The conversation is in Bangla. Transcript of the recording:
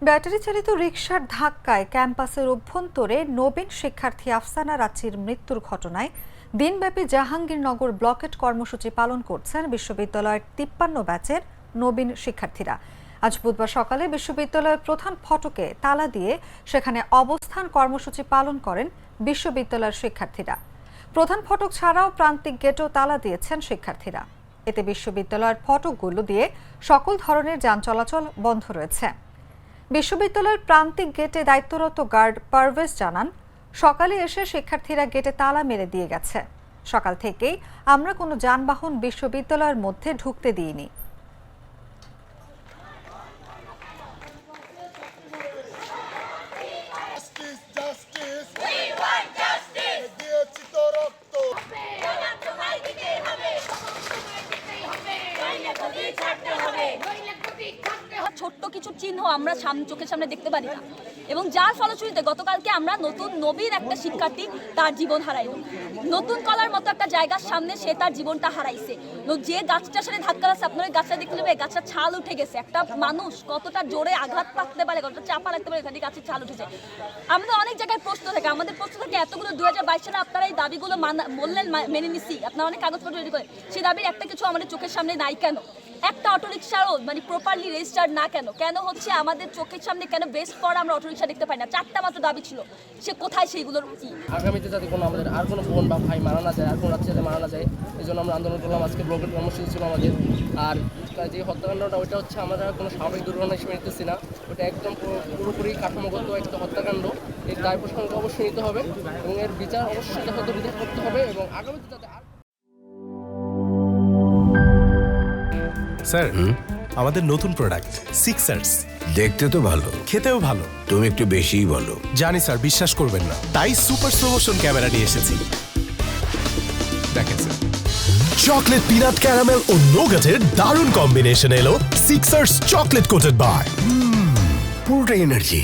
ব্যাটারি চালিত রিকশার ধাক্কায় ক্যাম্পাসের অভ্যন্তরে নবীন শিক্ষার্থী আফসানা রাচির মৃত্যুর ঘটনায় দিনব্যাপী জাহাঙ্গীরনগর ব্লকেট কর্মসূচি পালন করছেন বিশ্ববিদ্যালয়ের 53 ব্যাচের নবীন শিক্ষার্থীরা। আজ বুধবার সকালে বিশ্ববিদ্যালয়ের প্রধান ফটকে তালা দিয়ে সেখানে অবস্থান কর্মসূচি পালন করেন বিশ্ববিদ্যালয়ের শিক্ষার্থীরা। প্রধান ফটক ছাড়াও প্রান্তিক গেটও তালা দিয়েছেন শিক্ষার্থীরা। এতে বিশ্ববিদ্যালয়ের ফটকগুলো দিয়ে সকল ধরনের যান চলাচল বন্ধ রয়েছে। বিশ্ববিদ্যালয়ের প্রান্তিক গেটে দায়িত্বরত গার্ড পারভেজ জানান, সকালে এসে শিক্ষার্থীরা গেটে তালা মেরে দিয়ে গেছে। সকাল থেকেই আমরা কোনো যানবাহন বিশ্ববিদ্যালয়ের মধ্যে ঢুকতে দিইনি। ছোট্ট কিছু চিহ্ন আমরা চোখের সামনে দেখতে পারি না, এবং যার ফলশ্রুতিতে গতকালকে আমরা নবীন একটা শিক্ষার্থী তার জীবন হারাইল। নতুন কলার মতো একটা জায়গার সামনে সে তার জীবনটা হারাইছে। যে গাছটার সাথে ধাক্কা লাগছে, আপনার গাছটা দেখতে নেবে, গাছটা ছাল উঠে গেছে। একটা মানুষ কতটা জোরে আঘাত পাততে পারে, কতটা চাপা লাগতে পারে, এখানে গাছের ছাল উঠেছে। আমাদের অনেক জায়গায় প্রশ্ন থাকে, আমাদের প্রশ্ন থাকে এতগুলো 2022 সালে আপনারা এই দাবিগুলো বললেন মেনে নিচ্ছি, আপনারা অনেক কাগজপত্র রেডি করেন, সেই দাবির একটা কিছু আমাদের চোখের সামনে নাই কেন? একটা অটোরিকশারও প্রপারলি রেজিস্টার্ড না কেন? কেন হচ্ছে আমাদের চোখের সামনে কেন বেস্ট পর আমরা অটোরিকশা দেখতে পাই না? 4টা মাত্র দাবি ছিল, সে কোথায় সেইগুলোর কি? আগামীতে যাতে কোনো আমাদের আর কোনো বোন বা ভাই মারা না যায়, আর কোনো রাত্রে যাতে মারা না যায়, এই জন্য আমরা আন্দোলন করলাম। আজকে ব্লকের কর্মসূচি ছিল আমাদের। আর যে হত্যাকাণ্ডটা ওইটা হচ্ছে আমরা কোনো স্বাভাবিক দুর্ঘটনা হিসেবে নিতেছি না, ওটা একদম পুরোপুরি কাঠামোগত একটা হত্যাকাণ্ড। এর দায় প্রসঙ্গে অবশ্যই নিতে হবে এবং এর বিচার অবশ্যই যথাযথ বিচার করতে হবে এবং আগামীতে যাতে স্যার, আমাদের নতুন প্রোডাক্ট সিক্সার্স দেখতে তো ভালো, খেতেও ভালো। তুমি একটু বেশিই বলো। জানি স্যার, বিশ্বাস করবেন না, তাই সুপার প্রমোশন ক্যামেরা নিয়ে এসেছি। দেখেন স্যার, চকলেট পিনাট ক্যারামেল ও নোগাটের দারুণ কম্বিনেশন এলো সিক্সার্স চকলেট কোটেড বার। পুরোটা এনার্জি।